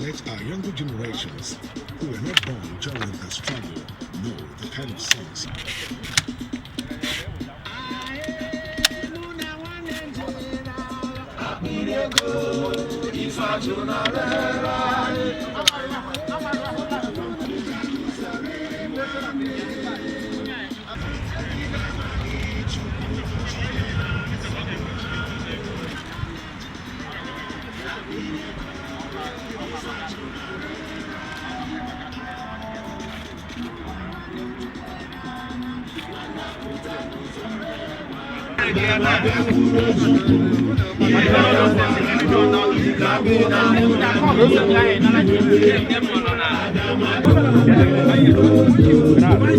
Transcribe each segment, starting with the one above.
let our younger generations who were not born during the struggle know the kind of songs.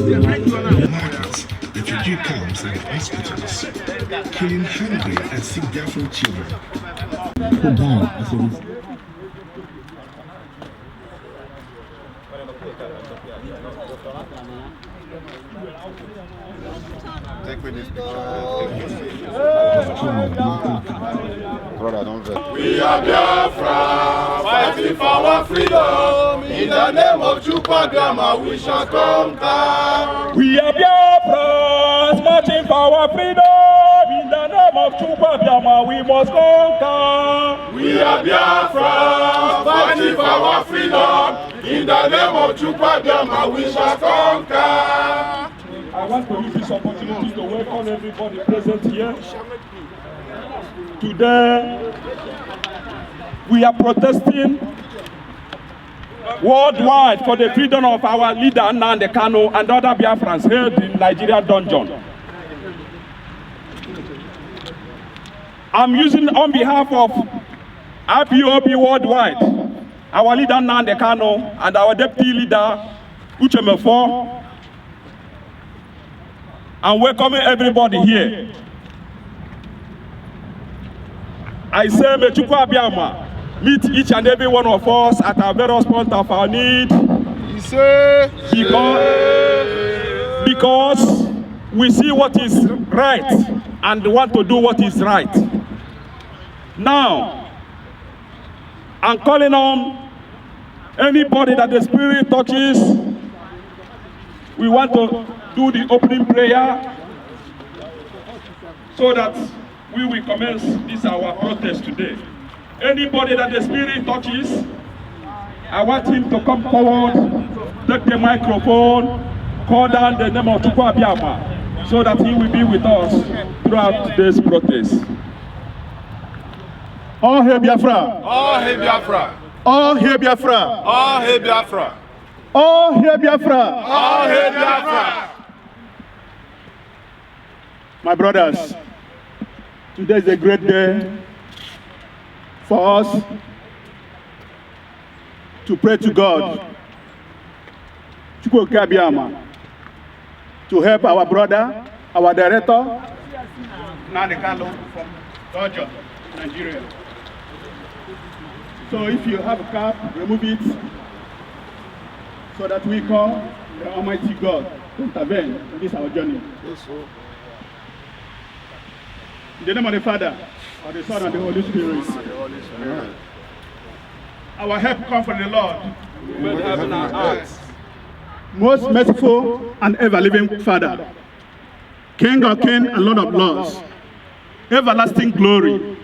Markets, refugee camps and hospitals, killing hungry and sick Biafran children. Put down as it is. Take with this picture. Brother, don't vex. We are Biafra, fighting for our freedom. In the name of Chukwuagama, we shall conquer. We are Biafra, marching for our freedom. In the name of Chukwuagama, we must conquer. We are Biafra, fighting for our freedom. In the name of Chukwuagama, we shall conquer. I want to use this opportunity to welcome everybody present here. Today, we are protesting worldwide for the freedom of our leader Nnamdi Kanu and other Biafrans held in Nigerian dungeon. I'm using on behalf of IPOB worldwide, our leader Nnamdi Kanu and our deputy leader Uche Mefo, and welcoming everybody here. I say, may Chukwuagama meet each and every one of us at our various points of our need. Because we see what is right and want to do what is right. Now, I'm calling on anybody that the Spirit touches. We want to do the opening prayer so that we will commence this our protest today. Anybody that the Spirit touches, I want him to come forward, take the microphone, call down the name of Chukwuagama so that he will be with us throughout today's protest. All hail Biafra! All hail Biafra! All hail Biafra! All hail Biafra! All hail Biafra! All hail Biafra! My brothers, today is a great day for us to pray to God, Chukwuagama, to help our brother, our director, Nnamdi Kanu from Georgia, Nigeria. So if you have a cap, remove it so that we call the Almighty God to intervene in this our journey. In the name of the Father, of the Son, and the Holy Spirit. Our help comes from the Lord, With heaven and earth. most merciful and ever-living Father, King of kings and Lord of lords, everlasting glory.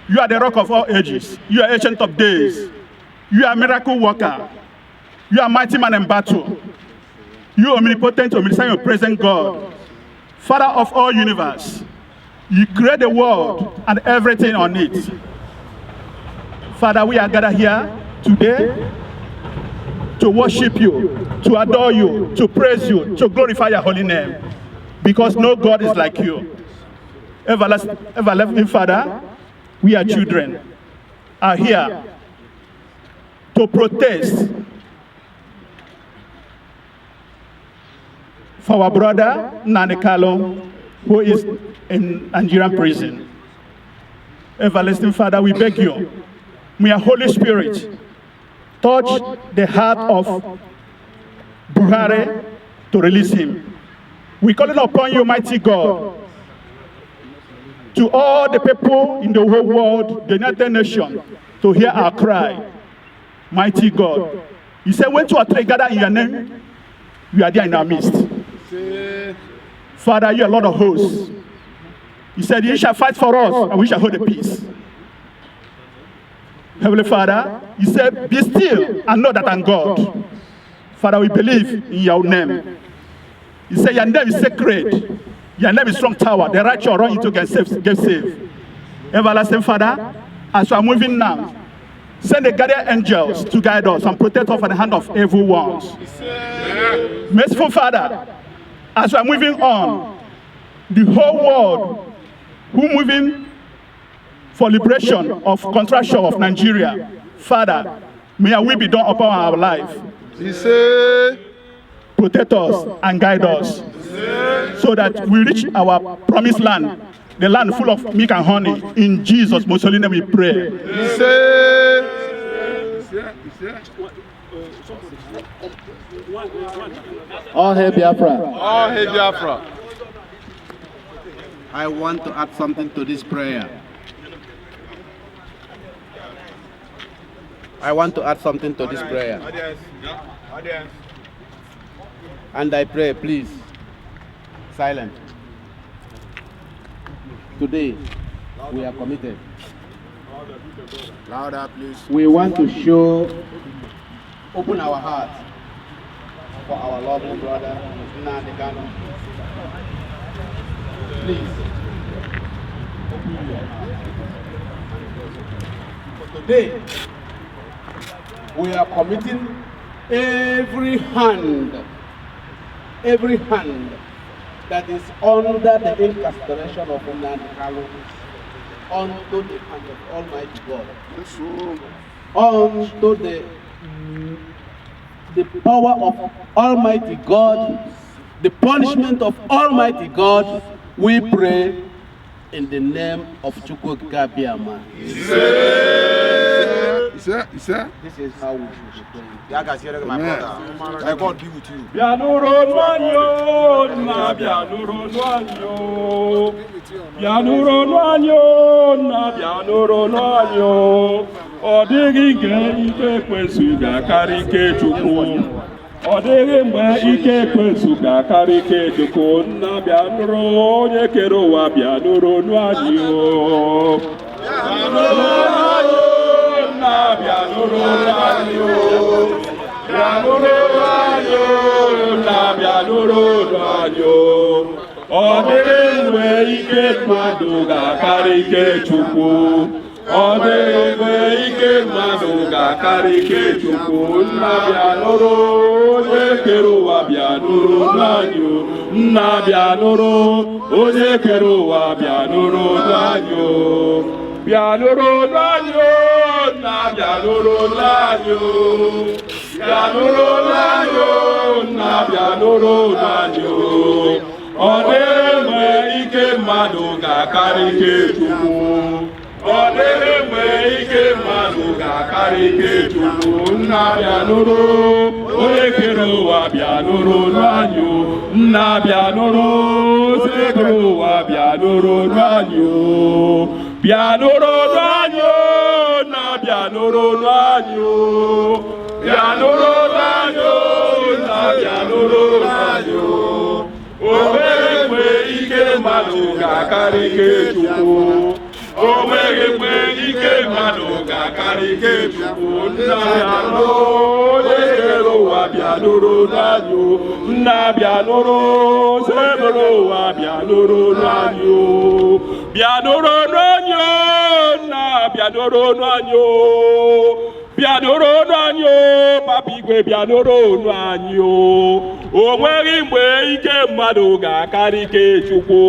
You are the rock of all ages. You are ancient of days. You are miracle worker. You are mighty man in battle. You are omnipotent, omniscient, present God, Father of all universe. You create the world and everything on it. Father, we are gathered here today to worship you, to adore you, to praise you, to glorify your holy name, because no God is like you. Everlasting Father, we are children, are here to protest for our brother Nnamdi Kanu, who is in Nigerian prison. Everlasting Father, we beg you, may your Holy Spirit touch the heart of Buhari to release him. We call it upon you, mighty God, to all the people in the whole world, the United Nations, to hear our cry. mighty God. You said, when two or three gather in your name, you are there in our midst. Father, you are Lord of hosts. You said, you shall fight for us, and we shall hold the peace. Heavenly Father, you said, be still and know that I'm God. Father, we believe in your name. You say your name is sacred. Your name is strong tower. The righteous run into get saved. Everlasting Father, as we are moving now, send the guardian angels to guide us and protect us from the hand of evil ones. Merciful Father, as we are moving on, the whole world who moving for liberation of contraction of Nigeria, Father, may your will be done upon our life. Protect us and guide us so that we reach our promised land, the land full of milk and honey. In Jesus' most holy name we pray. All hail Biafra. All hail Biafra. I want to add something to this prayer. I want to add something to this prayer. And I pray, please, silent. Today, we are committed. Louder, please. We want to open our hearts for our lovely brother, Nnamdi Kanu. Please, open your heart. Today, we are committing every hand that is under the incarceration of Nnamdi Kanu unto the hand of Almighty God, unto the power of Almighty God, the punishment of Almighty God. We pray in the name of Chukwuka Abiyama. This is how we should pray. May God be with you. Bianuro Nwanyo, na Bianuro Nwanyo. Bianuro Nwanyo, na Bianuro Nwanyo. Ọ dịghị nke ike ekwensu ga-akarị ike Chukwu. Ọ dịghị mgbe ike ekwensu ga-akarị ike Chukwu. Nna Bianuro onye kere ụwa Bianuro Nwanyo. Bianuro Nwanyo, na Bianuro Nwanyo. Bianuro Nwanyo, na Bianuro Nwanyo. Ọ dịghị mgbe ike mmadụ ga-akarị ike Chukwu. Ọ dịghị mgbe ike mmadụ ga-akarị ike Chukwu. Nna Bianuro onye kere ụwa Bianuro Nwanyo. Nna Bianuro onye kere ụwa Bianuro Nwanyo. Bianuro Nwanyo, na Bianuro Nwanyo. Bianuro Nwanyo, na Bianuro Nwanyo. Ọ dịghị mgbe ike mmadụ ga-akarị ike Chukwu. Ọ dịghị mgbe ike mmadụ ga-akarị ike Chukwu. Nna Bianuro onye kere ụwa Bianuro Nwanyo. Nna Bianuro onye kere ụwa Bianuro Nwanyo. Bianuro Nwanyo, na Bianuro Nwanyo. Bianuro Nwanyo, na Bianuro Nwanyo. O nweghị mgbe ike mmadụ ga-akarị ike Chukwu. O nweghị mgbe ike mmadụ ga-akarị ike Chukwu. Nna Bianuro onye kere ụwa Bianuro Nwanyo. Nna Bianuro onye kere ụwa Bianuro Nwanyo. Bianuro Nwanyo, na Bianuro Nwanyo. Bianuro Nwanyo, Papa Igwe Bianuro Nwanyo. O nweghị mgbe ike mmadụ ga-akarị ike Chukwu.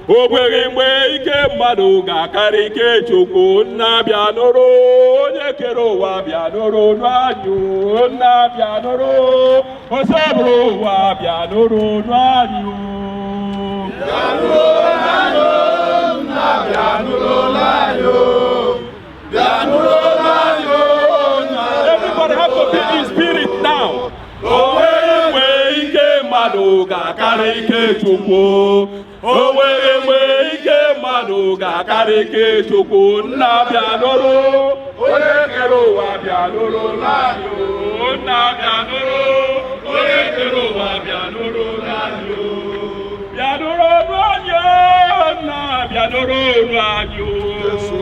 O nweghị mgbe ike mmadụ ga-akarị ike Chukwu. Nna Bianuro onye kere ụwa Bianuro Nwanyo. Nna Bianuro osebụrụ ụwa Bianuro Nwanyo. Bianuro Nwanyo, na Bianuro Nwanyo. Bianuro Nwanyo. Everybody have to be in spirit now. O nweghị mgbe ike mmadụ ga-akarị ike Chukwu. O nweghị mgbe ike mmadụ ga-akarị ike Chukwu. Nna Bianuro onye kere kere ụwa bịa nụrụ anyị o, nna bịa nụrụ, onye kere ụwa bịa nụrụ anyị o. Bịa nụrụ ọnụ anyị o, nna bịa nụrụ ọnụ anyị o.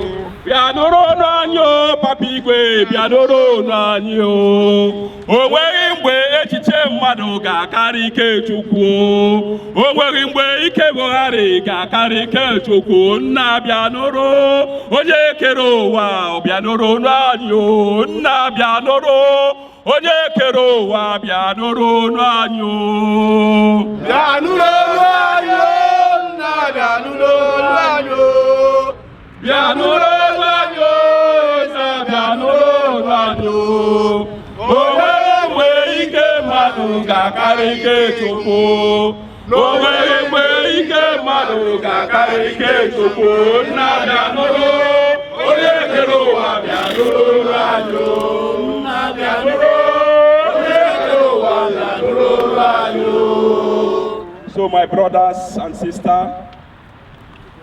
Bịa nụrụ ọnụ anyị o, papa igwe bịa nụrụ ọnụ anyị o. O nweghị mgbe echiche mmadụ ga-akarị ike Chukwu o. O nweghị mgbe ike Buhari ga-akarị ike Chukwu. Nna bịa nụrụ, onye kere ụwa bịa nụrụ ọnụ anyị o. Nna bịa nụrụ, onye kere ụwa bịa nụrụ ọnụ anyị o. Bịa nụrụ ọnụ anyị o, nna bịa nụrụ ọnụ anyị o. Bịa nụrụ ọnụ anyị o, nna bịa nụrụ ọnụ anyị o. O nweghị mgbe ike mmadụ ga-akarị ike Chukwu. O nweghị mgbe ike mmadụ ga-akarị ike Chukwu. Nna bịa nụrụ, onye kere ụwa bịa nụrụ ọnụ anyị o. Nna bịa nụrụ, onye kere ụwa bịa nụrụ ọnụ anyị o. So my brothers and sisters,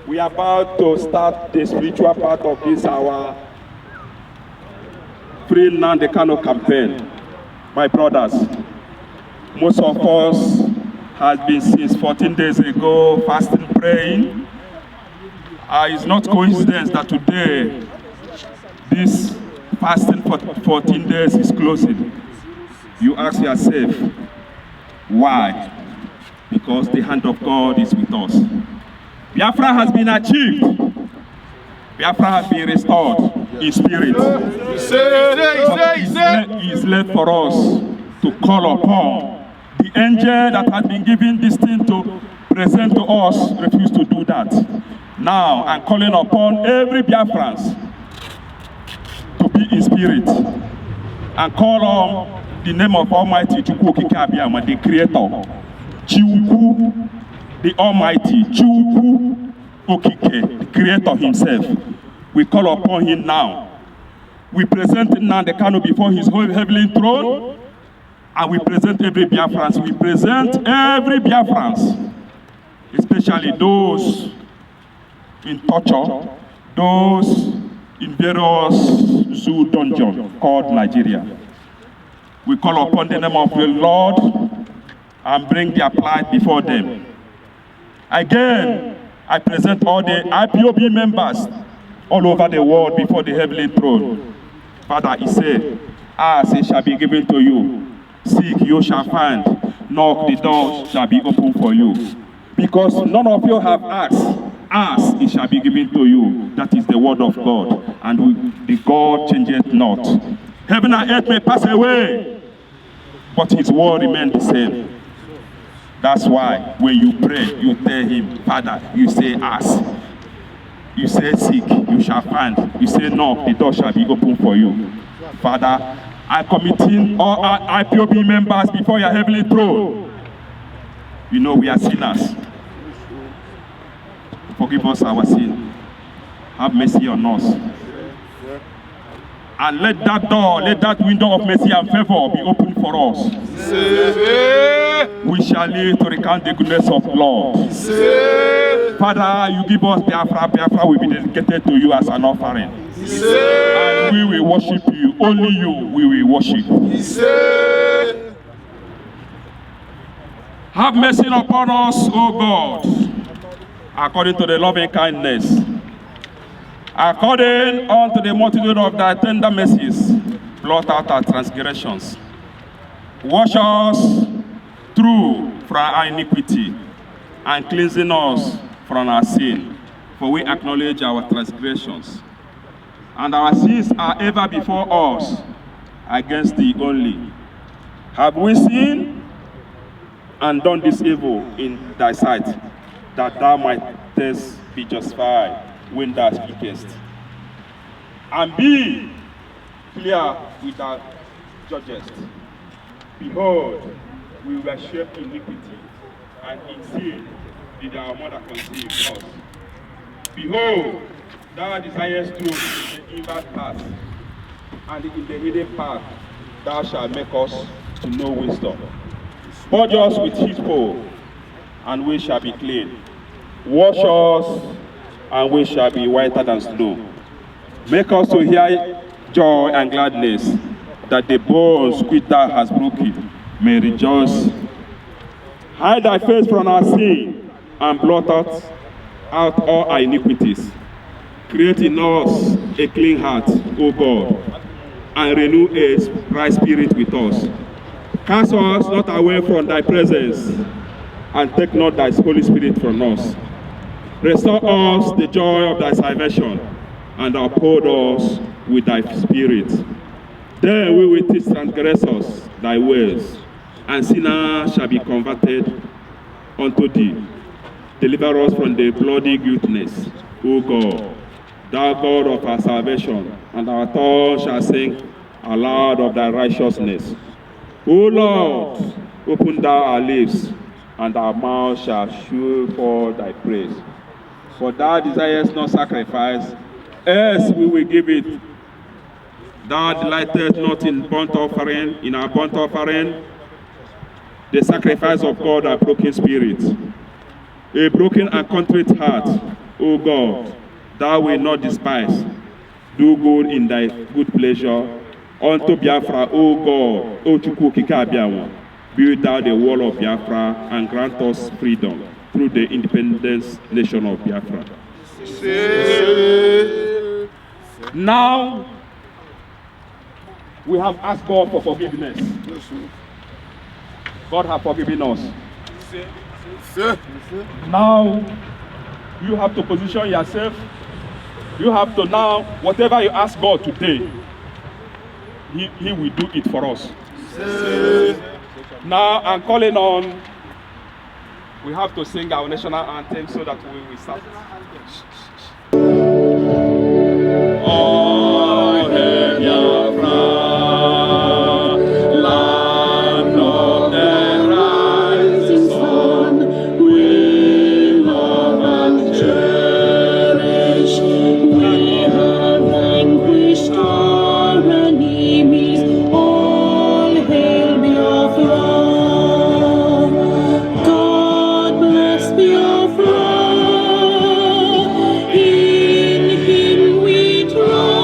we are about to start the spiritual part of this our Free Nnamdi Kanu campaign. My brothers, most of us has been since 14 days ago fasting, praying. It's not coincidence that today this fasting for 14 days is closing. You ask yourself, why? Because the hand of God is with us. Biafra has been achieved. Biafra has been restored in spirit. It is left for us to call upon the angel that has been given this thing to present to us. Refuse to do that. Now I'm calling upon every Biafran to be in spirit and call on the name of Almighty Chukwu Okike Abiyama, the Creator, Chukwu, the Almighty, Chukwu Okike, the Creator Himself. We call upon Him now. We present Nnamdi Kanu before His heavenly throne, and we present every Biafran. We present every Biafran, especially those in torture, those in various zoo dungeons called Nigeria. We call upon the name of the Lord and bring their plight before them. Again, I present all the IPOB members all over the world before the heavenly throne. Father, He said, ask, it shall be given to you. Seek, you shall find. Knock, the door shall be opened for you. Because none of you have asked. Ask, it shall be given to you. That is the word of God. And the God changeth not. Heaven and earth may pass away, but His word remains the same. That's why when you pray, you tell Him, Father, you say ask. You say seek, you shall find. You say knock, the door shall be opened for you. Father, I committing all our IPOB members before your heavenly throne. You know we are sinners. Forgive us our sin. Have mercy on us. And let that door, let that window of mercy and favor be opened for us. We shall live to recount the goodness of the Lord. Father, you give us Biafra. Biafra will be dedicated to you as an offering. And we will worship you. Only you we will worship. Have mercy upon us, O God, according to the loving kindness. According unto the multitude of thy tender mercies, blot out our transgressions. Wash us through from our iniquity, and cleansing us from our sin. For we acknowledge our transgressions, and our sins are ever before us against thee only. Have we sinned and done this evil in thy sight, that thou mightest be justified when thou speakest, and be clear with thy judgest? Behold, we were shaped in iniquity, and in sin did our mother conceive us. Behold, thou desirest truth in the inward path, and in the hidden path thou shalt make us to know wisdom. Purge us with hyssop, and we shall be clean. Wash us, and we shall be whiter than snow. Make us to hear joy and gladness, that the bones which thou hast broken may rejoice. Hide thy face from our sin and blot out all our iniquities. Create in us a clean heart, O God, and renew a right spirit with us. Cast us not away from thy presence, and take not thy Holy Spirit from us. Restore us the joy of thy salvation, and uphold us with thy spirit. Then we will teach transgressors thy ways, and sinners shall be converted unto thee. Deliver us from the bloody guiltiness, O God, thou God of our salvation, and our tongue shall sing aloud of thy righteousness. O Lord, open thou our lips, and our mouth shall show forth thy praise. For thou desirest not sacrifice, else we will give it. Thou delightest not in our burnt offering, the sacrifice of God, a broken spirit. A broken and contrite heart, O God, thou wilt not despise. Do good in thy good pleasure. Unto Biafra, O God, O Chukwu Okike Abiawo, build thou the wall of Biafra and grant us freedom through the independence nation of Biafra. Now, we have asked God for forgiveness. God has forgiven us. Now, you have to position yourself. You have to now, whatever you ask God today, He will do it for us. Now, I'm calling on, we have to sing our national anthem so that we will start. Oh, Biafra, land of the rising sun, we love and cherish. We have vanquished our enemies. All hail Biafra. God bless Biafra. In Him we trust.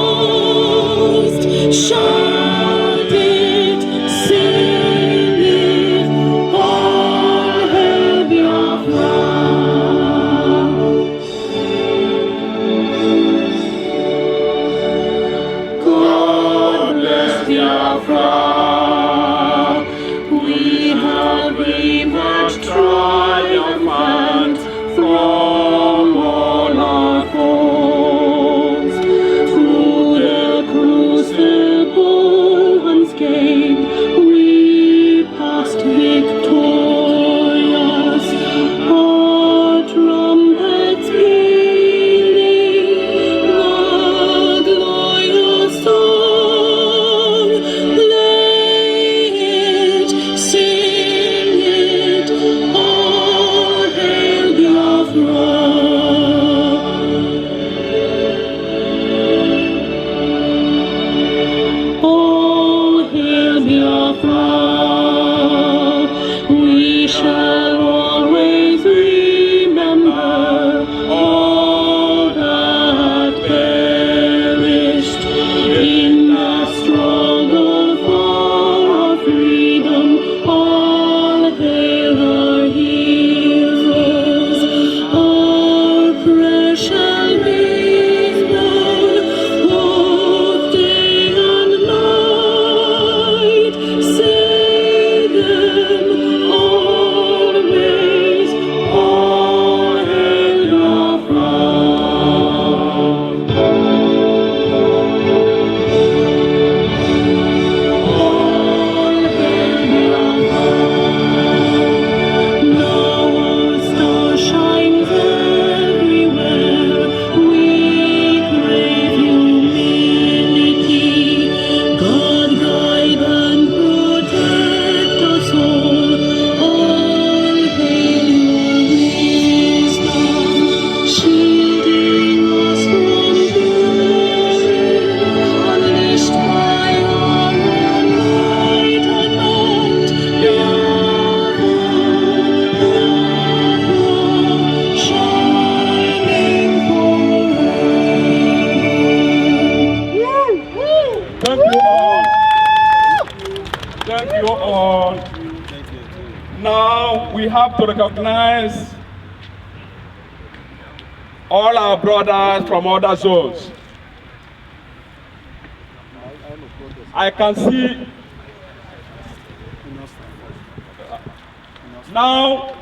Now we have to recognize all our brothers from other zones. I can see now,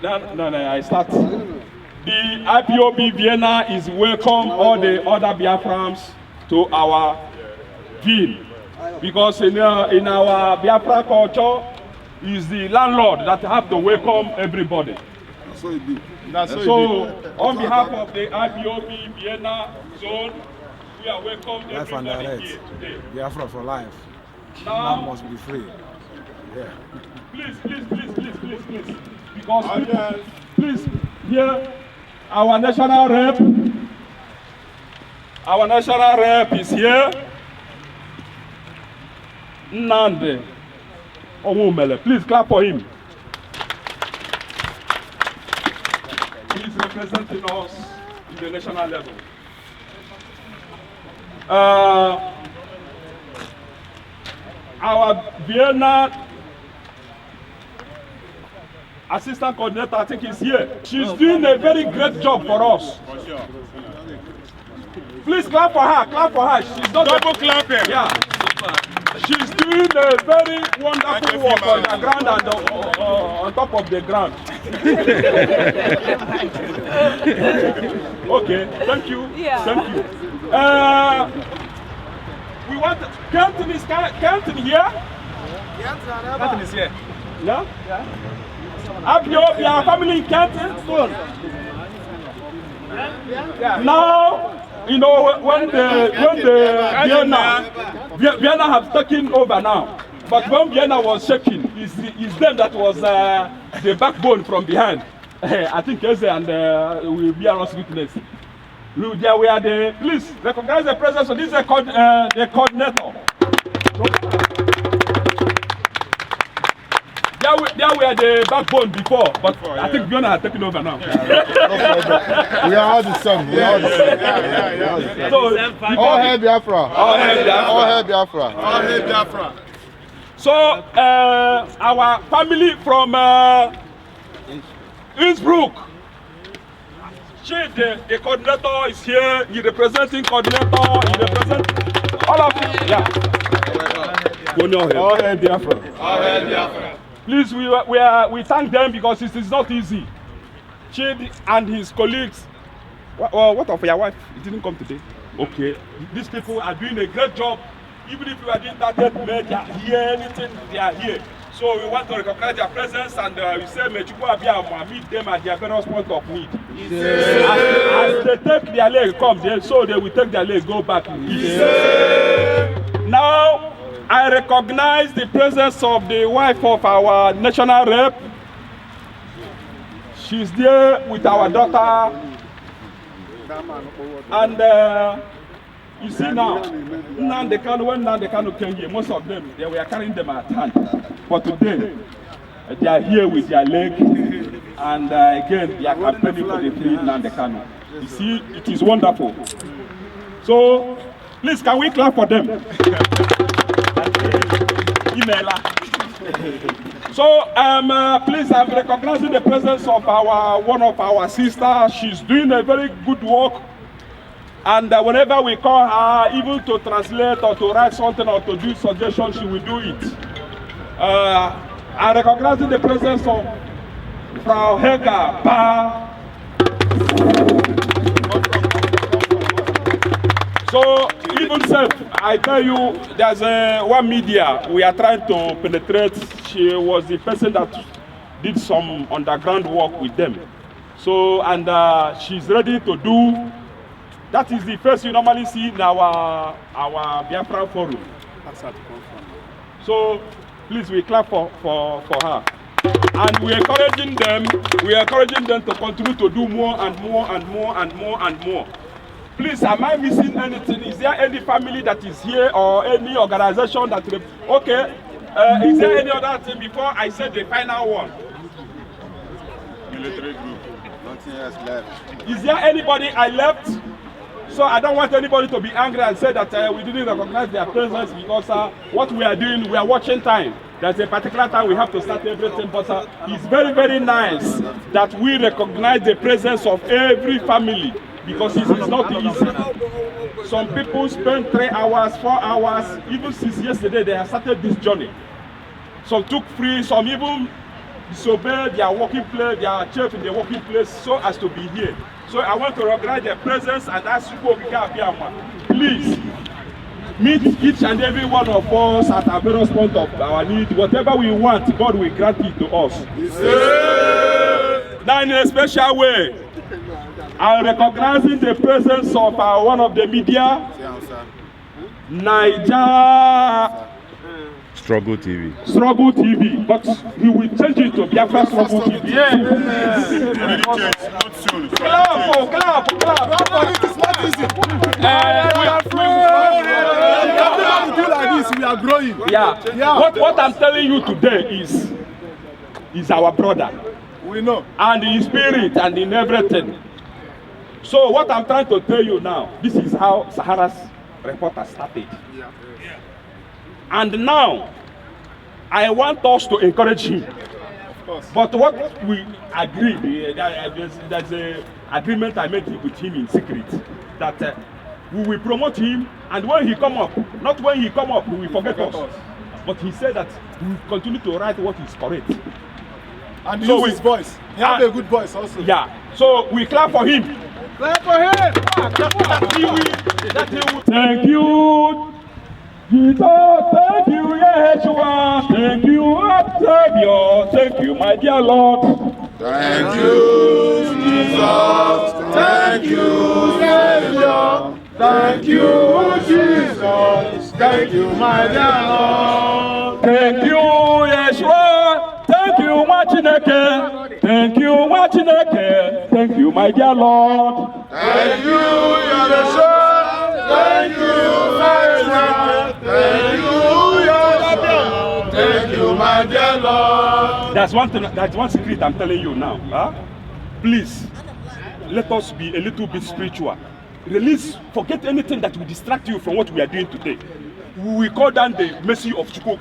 I start. The IPOB Vienna is welcome all the other Biafrans to our field. Because in our Biafra culture, is the landlord that have to welcome everybody. So on behalf of the IPOB Vienna zone, we are welcome everybody here today. Biafra for life. Now, Man must be free. Yeah. Please. Because please, here, our national rep is here. Nnamdi Onwumele. Please clap for him. He's representing us in the national level. Our Vienna assistant coordinator, I think, is here. She's doing a very great job for us. Please clap for her. She's not double clapping. Yeah. She's doing a very wonderful work on the ground and on top of the ground. Okay, thank you. Yeah. Thank you. We want Kenton here? Kenton is here. Yeah? Have your family in Kenton? Now, you know, when the Vienna have taken over now, but when Vienna was shaking, it's them that was the backbone from behind. I think Eze and will bear us witness. We are the, please recognize the presence of this the coordinator. There we are the backbone before, but I think Vienna has taken over now. We are all the same. We are all the same. So, all hail Biafra. All hail Biafra. All hail Biafra. All hail Biafra. So, our family from Innsbruck, the coordinator is here. He representing coordinator. He represents all of you. Yeah. All hail Biafra. All hail Biafra. Please, we thank them because it is not easy. Chid and his colleagues. What of your wife? It didn't come today. Okay. These people are doing a great job. Even if you are doing that, they are here, anything, they are here. So we want to recognize their presence and we say, may you meet them at their various point of need. As they take their leg, so they will take their leg, go back. Now, I recognize the presence of the wife of our national rep. She's there with our daughter. And you see now, when Nnamdi Kanu came here, most of them, they were carrying them at hand. But today, they are here with their leg. And again, they are campaigning for the free Nnamdi Kanu. You see, it is wonderful. So, please, can we clap for them? So, please, I'm recognizing the presence of one of our sisters. She's doing a very good work. And whenever we call her, even to translate or to write something or to do suggestions, she will do it. I recognize the presence of Frau Helga Ba. So, even self, I tell you, there's one media we are trying to penetrate. She was the person that did some underground work with them. So, and she's ready to do. That is the first you normally see in our Biafra forum. So, please, we clap for her. And we're encouraging them to continue to do more and more and more and more and more. Please, am I missing anything? Is there any family that is here or any organization that... Okay, is there any other thing before I say the final one? Military group. Nothing else left. Is there anybody I left? So I don't want anybody to be angry and say that we didn't recognize their presence because what we are doing, we are watching time. There's a particular time we have to start everything, but it's very, very nice that we recognize the presence of every family because it's not easy. Some people spend 3 hours, 4 hours, even since yesterday they have started this journey. Some took free, some even disobeyed their working place, their church in their working place so as to be here. So I want to recognize their presence and ask you, please, meet each and every one of us at our various point of our need. Whatever we want, God will grant it to us. Now in a special way, I'm recognizing the presence of one of the media, Niger Struggle TV. Struggle TV, but we will change it to Biafra Struggle TV. Yes. Clap. We are growing. Yeah. What I'm telling you today is our brother. We know. And in spirit and in everything. So what I'm trying to tell you now, this is how Sahara's reporter started. And now, I want us to encourage him. Of course. But what we agreed, there's an agreement I made with him in secret, that we will promote him, and when he come up, not when he come up, he will forget us. But he said that we will continue to write what is correct. And So use his voice. He has a good voice also. Yeah, so we clap for him. Clap for him! Thank you, Jesus, thank you, Yeshua, thank you, Savior, thank you, my dear Lord. Thank you, Jesus. Thank you, Savior. Thank you, Jesus. Thank you, my dear Lord. Thank you, Yeshua, thank you, Machineke, thank you, Machineke, thank you, my dear Lord. Thank you, Yeshua. Thank you, Savior. Thank you, Yeshua. Thank you, my dear Lord. That's one secret I'm telling you now. Huh? Please, let us be a little bit spiritual. Release, forget anything that will distract you from what we are doing today. We will call down the mercy of Chukwu.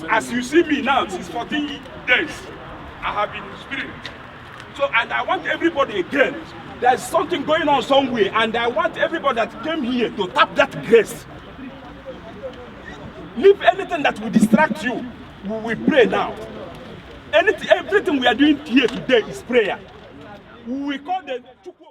As you see me now, since 14 days, I have been in spirit. So, and I want everybody again, there's something going on somewhere, and I want everybody that came here to tap that grace. Leave anything that will distract you. We will pray now. Everything we are doing here today is prayer. We will call the Chukwu.